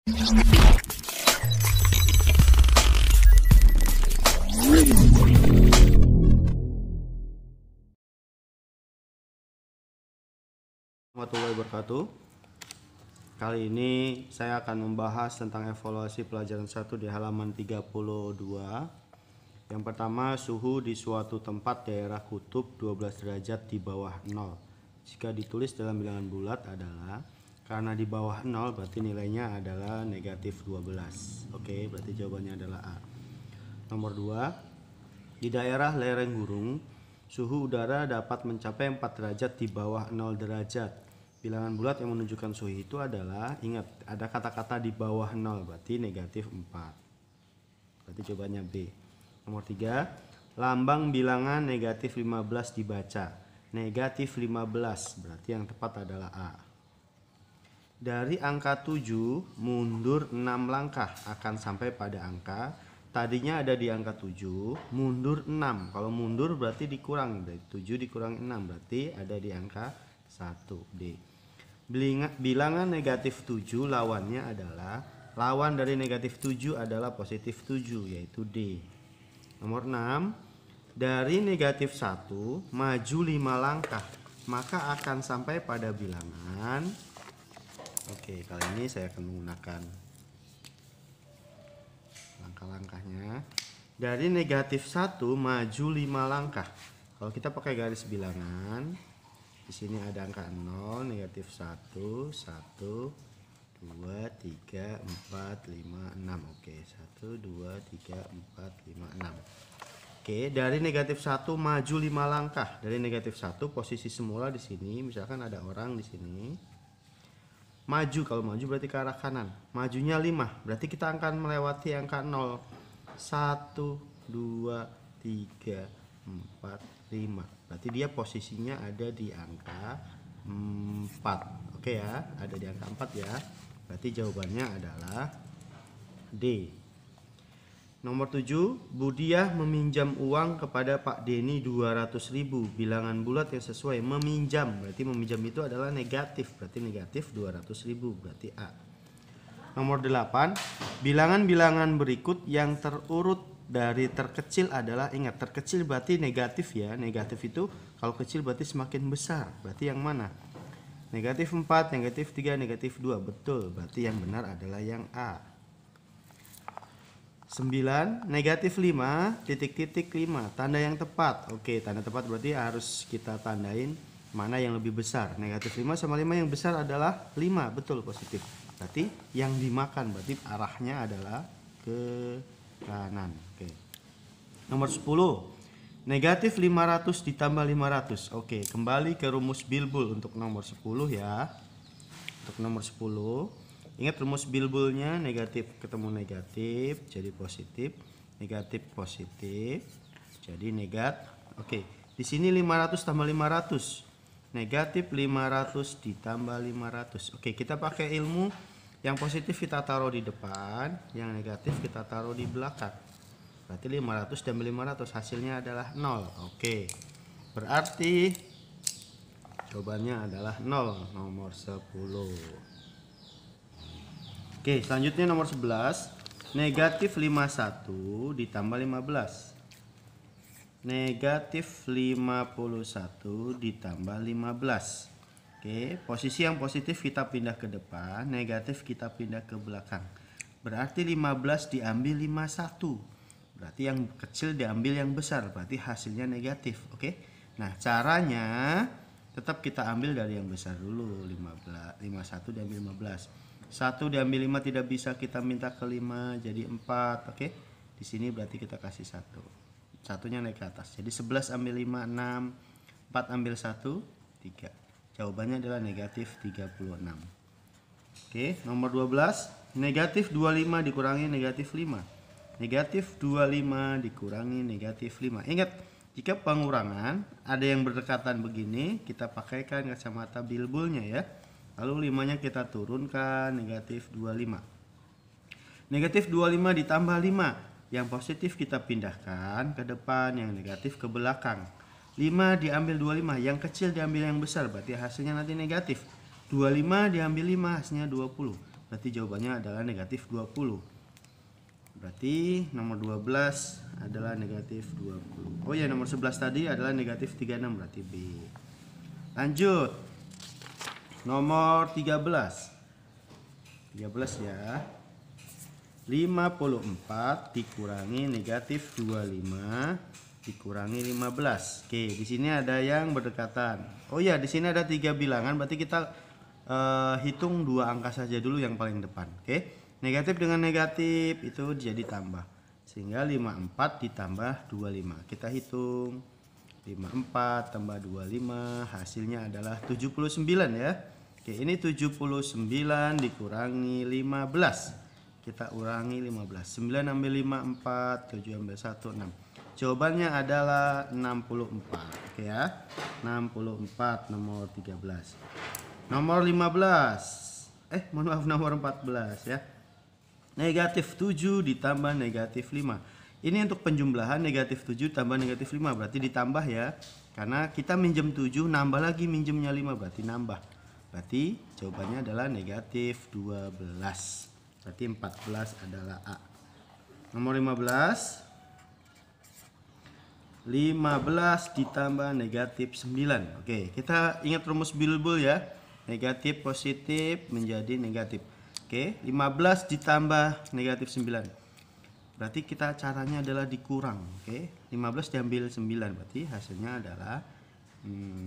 Warahmatullahi wabarakatuh. Kali ini saya akan membahas tentang evaluasi pelajaran 1 di halaman 32. Yang pertama, suhu di suatu tempat daerah kutub 12 derajat di bawah 0. Jika ditulis dalam bilangan bulat adalah, karena di bawah 0 berarti nilainya adalah negatif 12. Oke, berarti jawabannya adalah A. Nomor 2, di daerah lereng Gurung suhu udara dapat mencapai 4 derajat di bawah 0 derajat. Bilangan bulat yang menunjukkan suhu itu adalah, ingat ada kata-kata di bawah 0 berarti negatif 4. Berarti jawabannya B. Nomor 3, lambang bilangan negatif 15 dibaca. Negatif 15 berarti yang tepat adalah A. Dari angka 7 mundur 6 langkah akan sampai pada angka. Tadinya ada di angka 7, mundur 6. Kalau mundur berarti dikurang, dari 7 dikurangi 6 berarti ada di angka 1. D. Bilangan negatif 7 lawannya adalah, lawan dari negatif 7 adalah positif 7, yaitu D. Nomor 6, dari negatif 1 maju 5 langkah maka akan sampai pada bilangan. Oke, kali ini saya akan menggunakan langkah-langkahnya. Dari negatif 1 maju 5 langkah. Kalau kita pakai garis bilangan, di sini ada angka 0, negatif 1, 1, 2, 3, 4, 5, 6. Oke, 1, 2, 3, 4, 5, 6. Oke, dari negatif 1 maju 5 langkah. Dari negatif 1 posisi semula di sini, misalkan ada orang di sini. Maju, kalau maju berarti ke arah kanan. Majunya 5, berarti kita akan melewati angka 0. 1, 2, 3, 4, 5. Berarti dia posisinya ada di angka 4. Oke ya, ada di angka 4 ya. Berarti jawabannya adalah D. Nomor 7, Budiah meminjam uang kepada Pak Denny 200.000. Bilangan bulat yang sesuai meminjam, berarti meminjam itu adalah negatif, berarti negatif 200.000, berarti A. Nomor 8, bilangan-bilangan berikut yang terurut dari terkecil adalah, ingat terkecil berarti negatif ya. Negatif itu kalau kecil berarti semakin besar. Berarti yang mana? Negatif 4, negatif 3, negatif 2. Betul, berarti yang benar adalah yang A. 9, negatif 5, titik-titik 5. Tanda yang tepat. Oke, tanda tepat berarti harus kita tandain mana yang lebih besar. Negatif 5 sama 5 yang besar adalah 5. Betul, positif. Berarti yang dimakan, berarti arahnya adalah ke kanan. Oke. Nomor 10, negatif 500 ditambah 500. Oke, kembali ke rumus bilbul untuk nomor 10 ya. Untuk nomor 10, ingat rumus bilbulnya, negatif ketemu negatif jadi positif, negatif positif jadi negatif. Oke, di sini 500 tambah 500. Negatif 500 ditambah 500. Oke, kita pakai ilmu, yang positif kita taruh di depan, yang negatif kita taruh di belakang. Berarti 500 dan 500 hasilnya adalah 0. Oke. Berarti jawabannya adalah 0, nomor 10. Oke, selanjutnya nomor 11. Negatif 51 ditambah 15. Negatif 51 ditambah 15. Oke, posisi yang positif kita pindah ke depan, negatif kita pindah ke belakang. Berarti 15 diambil 51. Berarti yang kecil diambil yang besar, berarti hasilnya negatif. Oke. Nah, caranya tetap kita ambil dari yang besar dulu. 51 diambil 15. 1 diambil 5 tidak bisa, kita minta ke 5 jadi 4. Oke. Di sini berarti kita kasih 1. Satunya naik ke atas. Jadi 11 ambil 5 6, 4 ambil 1 3. Jawabannya adalah negatif 36. Oke, nomor 12, negatif 25 dikurangi negatif 5. Negatif 25 dikurangi negatif 5. Ingat, jika pengurangan ada yang berdekatan begini, kita pakaikan kacamata bilbulnya ya. Lalu 5-nya kita turunkan, negatif 25. Negatif 25 ditambah 5. Yang positif kita pindahkan ke depan, yang negatif ke belakang. 5 diambil 25, yang kecil diambil yang besar, berarti hasilnya nanti negatif. 25 diambil 5, hasilnya 20. berarti jawabannya adalah negatif 20. Berarti nomor 12 adalah negatif 20. Oh ya, nomor 11 tadi adalah negatif 36, berarti B. Lanjut. Nomor 13. 13 ya. 54 dikurangi negatif 25 dikurangi 15. Oke, di sini ada yang berdekatan. Oh ya, di sini ada 3 bilangan, berarti kita hitung 2 angka saja dulu yang paling depan. Oke. Negatif dengan negatif itu jadi tambah. Sehingga 54 ditambah 25. Kita hitung. 54 tambah 25 hasilnya adalah 79 ya. Oke, ini 79 dikurangi 15. Kita urangi 15. 9 ambil 5 4, 7 ambil 1 6. Jawabannya adalah 64. Oke ya. 64 nomor 13. Nomor 15. Mohon maaf, nomor 14 ya. Negatif 7 ditambah negatif 5. Ini untuk penjumlahan negatif 7 tambah negatif 5 berarti ditambah ya. Karena kita minjem 7 nambah lagi minjemnya 5 berarti nambah. Berarti jawabannya adalah negatif 12. Berarti 14 adalah A. Nomor 15. 15 ditambah negatif 9. Oke, kita ingat rumus bulbul ya. Negatif positif menjadi negatif. Oke, 15 ditambah negatif 9. Berarti kita caranya adalah dikurang. Oke, 15 diambil 9 berarti hasilnya adalah 6.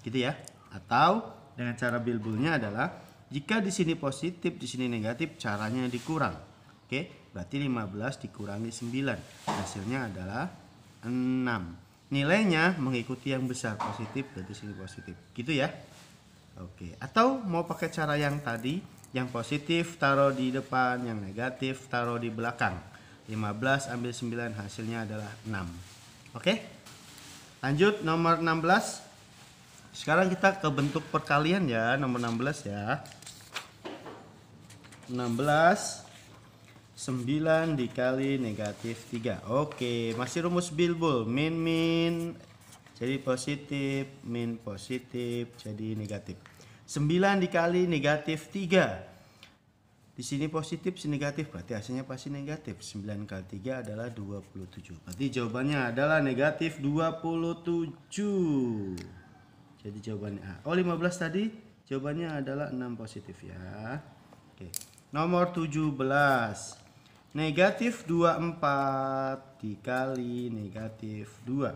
Gitu ya. Atau dengan cara bulbulnya adalah jika di sini positif, di sini negatif, caranya dikurang. Oke, berarti 15 dikurangi 9. Hasilnya adalah 6. Nilainya mengikuti yang besar, positif berarti sini positif. Gitu ya. Oke, atau mau pakai cara yang tadi, yang positif taruh di depan, yang negatif taruh di belakang. 15 ambil 9 hasilnya adalah 6. Oke. Lanjut nomor 16. Sekarang kita ke bentuk perkalian ya, nomor 16 ya. 16 9 dikali negatif 3. Oke, masih rumus bulbul. Min jadi positif, min positif jadi negatif. 9 dikali negatif 3. Di sini positif, sini negatif, berarti hasilnya pasti negatif. 9 kali 3 adalah 27. Berarti jawabannya adalah negatif 27. Jadi jawabannya A. Oh, 15 tadi jawabannya adalah 6 positif ya. Oke. Nomor 17. Negatif 24 dikali negatif 2.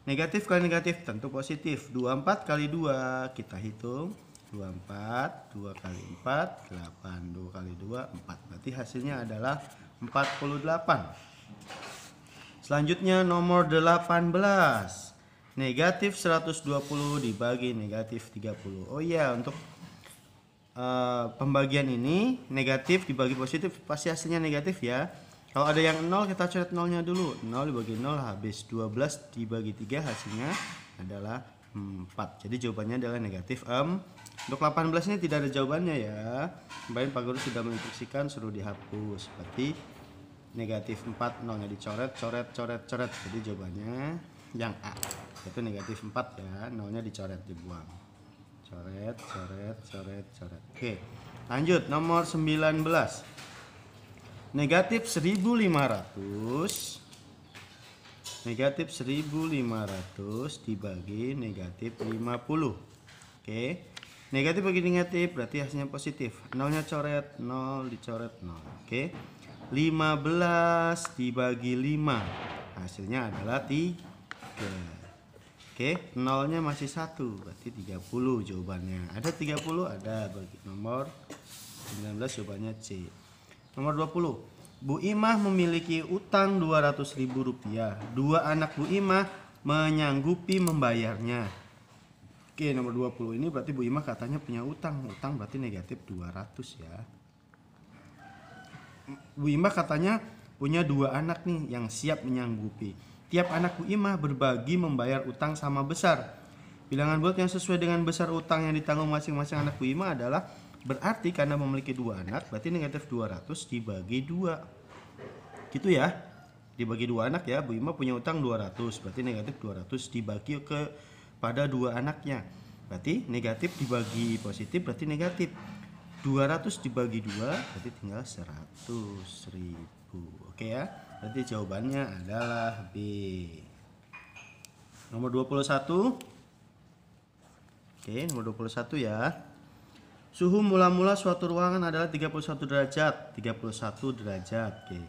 Negatif kali negatif tentu positif. 24 kali 2 kita hitung. 24, 2 kali 4, 8. 2 kali 2, 4. Berarti hasilnya adalah 48. Selanjutnya nomor 18. Negatif 120 dibagi negatif 30. Oh iya, untuk pembagian ini negatif dibagi positif pasti hasilnya negatif ya. Kalau ada yang 0 kita coret nolnya dulu. 0 dibagi 0 habis. 12 dibagi 3 hasilnya adalah 4. Jadi jawabannya adalah negatif 4. Untuk 18 ini tidak ada jawabannya ya. Kemarin Pak Guru sudah menginstruksikan suruh dihapus. Berarti negatif 4 nolnya dicoret, coret. Jadi jawabannya yang A. Itu negatif 4 ya. Nolnya dicoret, dibuang. Coret. Oke, lanjut nomor 19. Negatif 1500 dibagi negatif 50. Oke, negatif bagi negatif berarti hasilnya positif. Nolnya coret, 0 dicoret 0. Oke, 15 dibagi 5 hasilnya adalah 3. Oke, nolnya masih 1, berarti 30 jawabannya. Ada 30? Ada, bagi nomor 19 jawabannya C. Nomor 20. Bu Imah memiliki utang Rp200.000. Dua anak Bu Imah menyanggupi membayarnya. Oke, nomor 20 ini berarti Bu Imah katanya punya utang. Utang berarti negatif 200 ya. Bu Imah katanya punya 2 anak nih yang siap menyanggupi. Tiap anak Bu Imah berbagi membayar utang sama besar. Bilangan bulat yang sesuai dengan besar utang yang ditanggung masing-masing anak Bu Imah adalah, berarti karena memiliki 2 anak berarti negatif 200 dibagi 2. Gitu ya. Dibagi 2 anak ya. Bu Imah punya utang 200 berarti negatif 200 dibagi pada 2 anaknya. Berarti negatif dibagi positif berarti negatif. 200 dibagi 2 berarti tinggal 100.000. Oke ya. Berarti jawabannya adalah B. Nomor 21. Oke, nomor 21 ya. Suhu mula-mula suatu ruangan adalah 31 derajat. 31 derajat. Oke.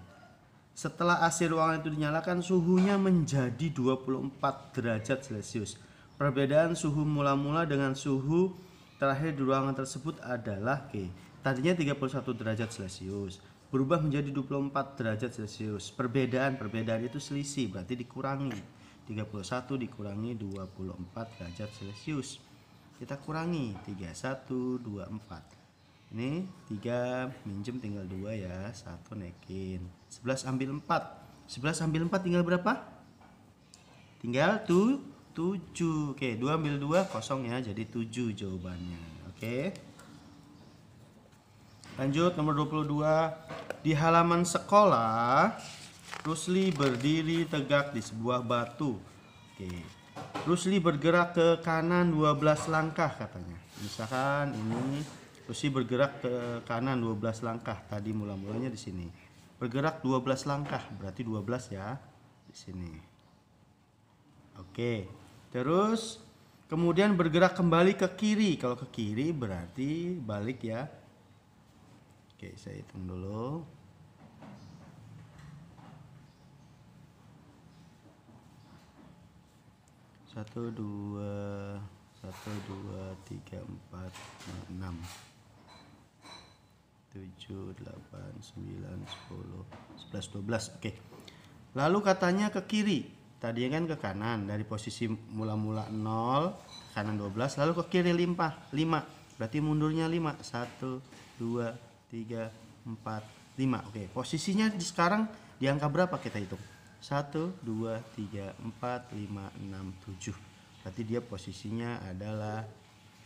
Setelah AC ruangan itu dinyalakan, suhunya menjadi 24 derajat Celcius. Perbedaan suhu mula-mula dengan suhu terakhir di ruangan tersebut adalah tadinya 31 derajat Celcius, berubah menjadi 24 derajat Celcius. Perbedaan itu selisih, berarti dikurangi. 31 dikurangi 24 derajat Celcius. Kita kurangi 31, 24. Ini 3 minjem tinggal 2 ya, 1 naikin. 11 ambil 4. 11 ambil 4 tinggal berapa? Tinggal 7. Oke, 2 ambil 2 kosong ya, jadi 7 jawabannya. Oke. Lanjut nomor 22. Di halaman sekolah, Rusli berdiri tegak di sebuah batu. Oke. Rusli bergerak ke kanan 12 langkah katanya. Misalkan ini Rusli bergerak ke kanan 12 langkah. Tadi mula-mulanya di sini. Bergerak 12 langkah, berarti 12 ya di sini. Oke. Terus kemudian bergerak kembali ke kiri. Kalau ke kiri berarti balik ya. Oke, saya hitung dulu. 1, 2, 1, 2, 3, 4, 5, 6, 7, 8, 9, 10, 11, 12. Oke. Lalu katanya ke kiri. Tadi kan ke kanan. Dari posisi mula-mula 0 ke kanan 12. Lalu ke kiri 5. Berarti mundurnya 5. 1, 2, 3, 4, 5. Oke. Posisinya sekarang di angka berapa kita hitung? 1, 2, 3, 4, 5, 6, 7. Berarti dia posisinya adalah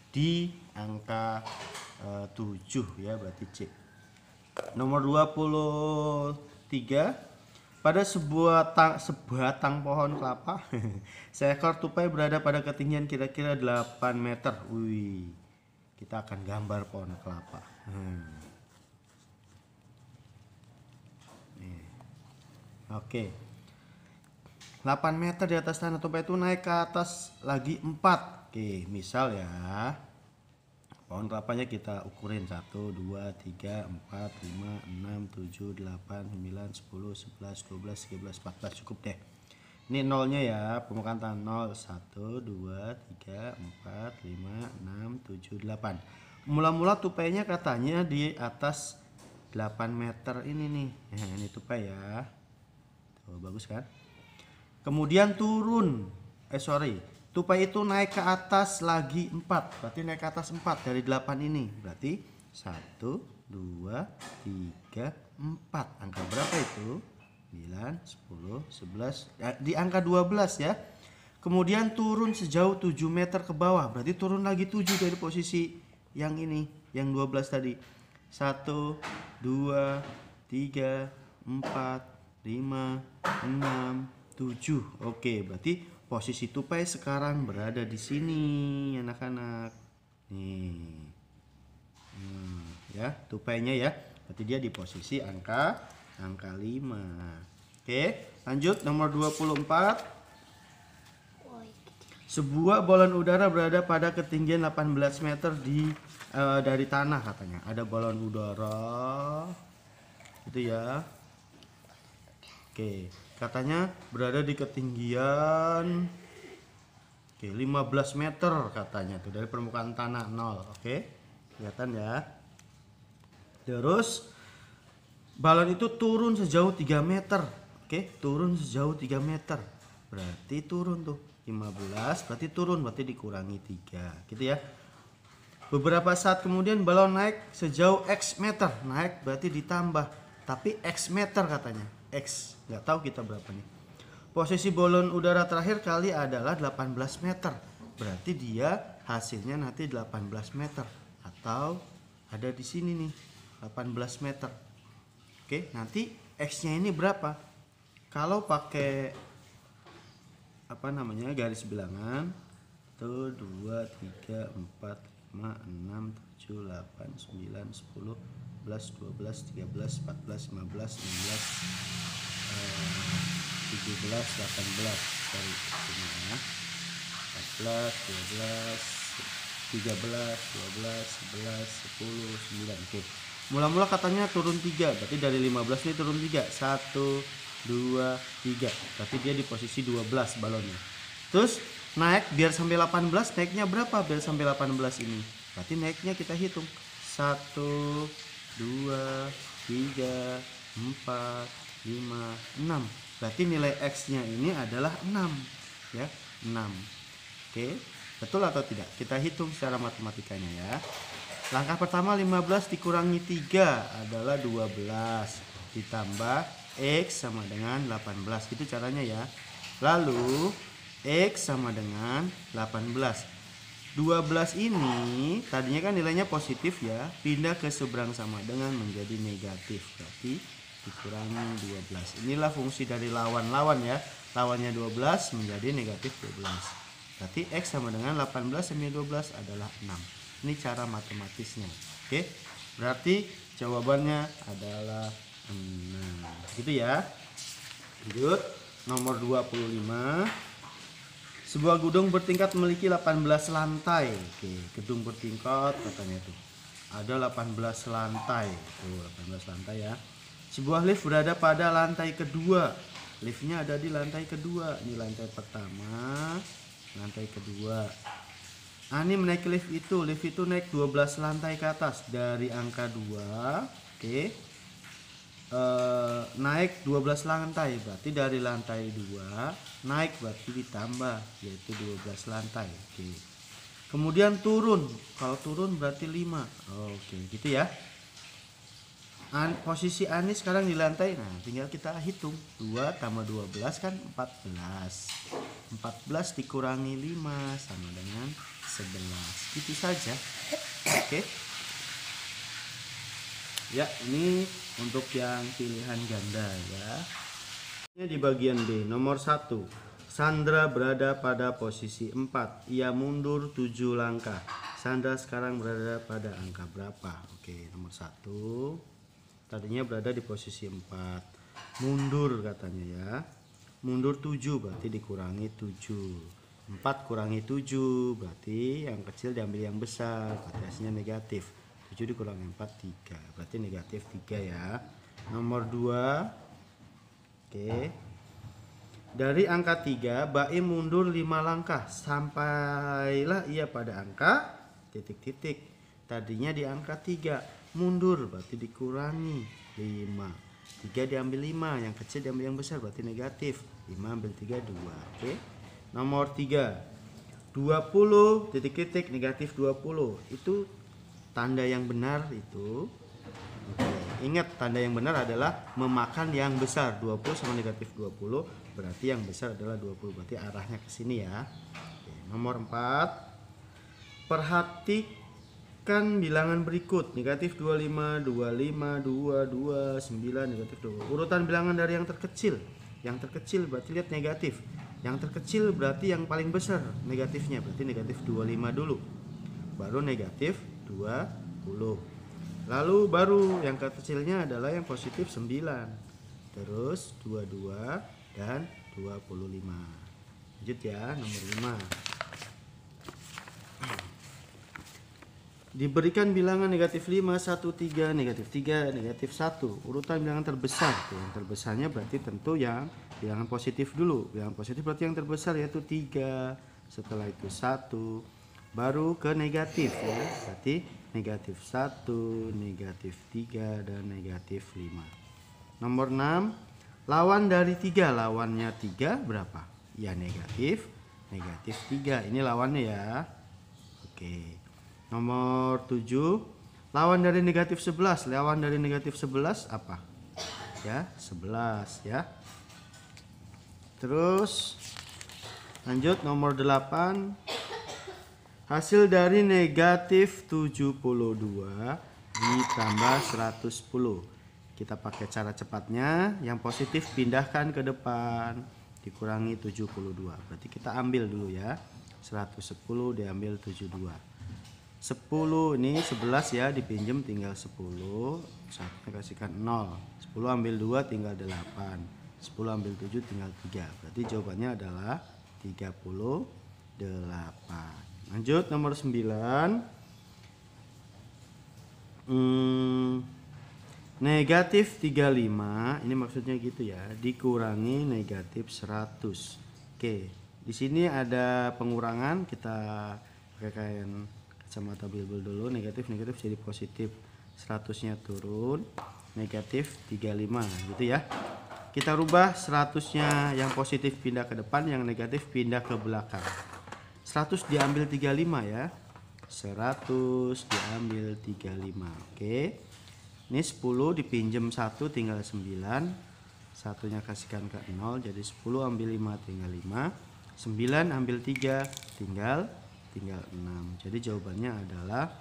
di angka 7 ya, berarti C. Nomor 23. Pada sebatang pohon kelapa, seekor tupai berada pada ketinggian kira-kira 8 meter. Wih, kita akan gambar pohon kelapa. Oke. 8 meter di atas tanah, tupai itu naik ke atas lagi 4. Oke, misal ya, pohon kelapanya kita ukurin 1, 2, 3, 4, 5, 6, 7, 8, 9, 10, 11, 12, 13, 14. Cukup deh. Ini nolnya ya, permukaan tanah 0, 1, 2, 3, 4, 5, 6, 7, 8. Mula-mula tupainya katanya di atas 8 meter ini nih. Nah, ini tupai ya. Tuh, bagus kan? Kemudian turun. Tupai itu naik ke atas lagi 4. Berarti naik ke atas 4 dari 8 ini. Berarti 1, 2, 3, 4. Angka berapa itu? 9, 10, 11. Di angka 12 ya. Kemudian turun sejauh 7 meter ke bawah. Berarti turun lagi 7 dari posisi yang ini. Yang 12 tadi. 1, 2, 3, 4, 5, 6, 7. Oke, berarti posisi tupai sekarang berada di sini, anak-anak. Nih. Ya, tupainya ya. Berarti dia di posisi angka 5. Oke, lanjut nomor 24. Sebuah balon udara berada pada ketinggian 18 meter dari tanah katanya. Ada balon udara. Itu ya. Oke, katanya berada di ketinggian 15 meter katanya tuh dari permukaan tanah 0. Oke, kelihatan ya. Terus balon itu turun sejauh 3 meter. Oke, turun sejauh 3 meter. Berarti turun tuh 15, berarti turun, berarti dikurangi 3 gitu ya. Beberapa saat kemudian balon naik sejauh X meter. Naik berarti ditambah, tapi X meter katanya. X, nggak tahu kita berapa nih. Posisi balon udara terakhir kali adalah 18 meter. Berarti dia hasilnya nanti 18 meter. Atau ada di sini nih, 18 meter. Oke, nanti X-nya ini berapa? Kalau pakai garis bilangan, 1, 2, 3, 4, 5, 6, 7, 8, 9, 10, 11, 12, 13, 14, 15, 16, 17, 18. Sorry, ini ya. 14, 12, 13, 12, 11, 10, 9. Oke. Mula-mula katanya turun 3, berarti dari 15 ini turun 3. 1, 2, 3. Berarti dia di posisi 12 balonnya. Terus naik biar sampai 18, naiknya berapa biar sampai 18 ini? Berarti naiknya kita hitung. 1, 2, 3, 4, 5, 6. Berarti nilai X-nya ini adalah 6, ya. 6. Oke, betul atau tidak? Kita hitung secara matematikanya ya. Langkah pertama 15 dikurangi 3 adalah 12 ditambah X sama dengan 18. Itu caranya ya. Lalu X sama dengan 18. 12 ini tadinya kan nilainya positif ya, pindah ke seberang sama dengan menjadi negatif. Berarti dikurangi 12. Inilah fungsi dari lawan-lawan ya. Lawannya 12 menjadi negatif 12. Berarti X sama dengan 18 sampai 12 adalah 6. Ini cara matematisnya. Oke. Berarti jawabannya adalah 6. Gitu ya. Lanjut. Nomor 25. Sebuah gedung bertingkat memiliki 18 lantai. Oke, gedung bertingkat katanya tuh. Ada 18 lantai. Tuh, 18 lantai ya. Sebuah lift berada pada lantai kedua. Liftnya ada di lantai kedua. Ini lantai pertama, lantai kedua. Ani menaiki lift itu naik 12 lantai ke atas dari angka 2. Oke. Naik 12 lantai, berarti dari lantai 2 naik berarti ditambah, yaitu 12 lantai. Oke. Kemudian turun, kalau turun berarti 5. Oke, gitu ya. Posisi Ani sekarang di lantai. Nah, tinggal kita hitung. 2 tambah 12 kan 14. 14 dikurangi 5 sama dengan 11. Itu saja. Oke. Ya, ini untuk yang pilihan ganda ya. Ini di bagian B, nomor 1. Sandra berada pada posisi 4. Ia mundur 7 langkah. Sandra sekarang berada pada angka berapa? Oke, nomor 1. Tadinya berada di posisi 4. Mundur katanya ya. Mundur 7 berarti dikurangi 7. 4 kurangi 7 berarti yang kecil diambil yang besar, berarti hasilnya negatif. 7 dikurangi 4, 3. Berarti negatif 3 ya. Nomor 2. Oke. Dari angka 3, Baim mundur 5 langkah. Sampailah ia pada angka titik-titik. Tadinya di angka 3. Mundur berarti dikurangi 5. 3 diambil 5. Yang kecil diambil yang besar berarti negatif. 5 ambil 3, 2. Oke. Nomor 3. 20 titik-titik negatif 20. Itu tanda yang benar itu. Oke. Ingat, tanda yang benar adalah memakan yang besar. 20 sama negatif 20 berarti yang besar adalah 20. Berarti arahnya ke sini ya. Oke. Nomor 4. Perhatikan bilangan berikut. Negatif 25, 25, 2, 2, 9, negatif 2. Urutan bilangan dari yang terkecil. Yang terkecil berarti lihat negatif. Yang terkecil berarti yang paling besar negatifnya. Berarti negatif 25 dulu. Baru negatif 20. Lalu baru yang kecilnya adalah yang positif 9. Terus 22 dan 25. Lanjut ya, nomor 5. Diberikan bilangan negatif 5, 1, 3, negatif 3, negatif 1. Urutan bilangan terbesar. Tuh, yang terbesarnya berarti tentu yang bilangan positif dulu. Bilangan positif berarti yang terbesar yaitu 3. Setelah itu 1. Baru ke negatif ya. Berarti negatif 1, negatif 3, dan negatif 5. Nomor 6. Lawan dari 3. Lawannya 3 berapa? Ya negatif 3. Ini lawannya ya. Oke. Nomor 7. Lawan dari negatif 11. Lawan dari negatif 11 apa? Ya 11 ya. Terus lanjut nomor 8. Hasil dari negatif 72 ditambah 110. Kita pakai cara cepatnya. Yang positif pindahkan ke depan. Dikurangi 72. Berarti kita ambil dulu ya. 110 diambil 72. 10 ini 11 ya, dipinjam tinggal 10, satunya kasihkan 0. 10 ambil 2 tinggal 8, 10 ambil 7 tinggal 3. Berarti jawabannya adalah 38. Lanjut nomor 9. Negatif 35, ini maksudnya gitu ya, dikurangi negatif 100. Oke, di sini ada pengurangan, kita pakaikan kacamata bilbul dulu. Negatif jadi positif, 100-nya turun, negatif 35 gitu ya. Kita rubah 100-nya yang positif pindah ke depan, yang negatif pindah ke belakang. 100 diambil 35 ya, 100 diambil 35. Oke, ini 10 dipinjam 1 tinggal 9, satunya kasihkan ke 0, jadi 10 ambil 5 tinggal 5, 9 ambil 3 tinggal 6. Jadi jawabannya adalah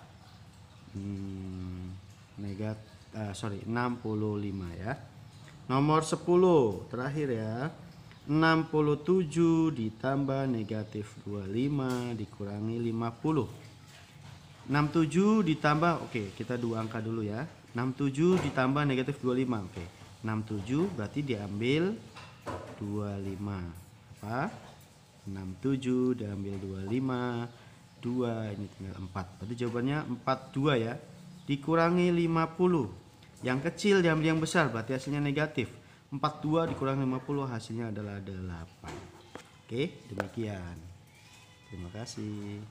65 ya. Nomor 10 terakhir ya, 67 ditambah negatif 25 dikurangi 50. 67 ditambah, oke kita dua angka dulu ya, 67 ditambah negatif 25. Oke, 67 berarti diambil 25. Apa? 67 diambil 25, 2 ini tinggal 4. Berarti jawabannya 42 ya. Dikurangi 50. Yang kecil diambil yang besar, berarti hasilnya negatif. 42 dikurangi 50 hasilnya adalah 8. Oke, demikian. Terima kasih.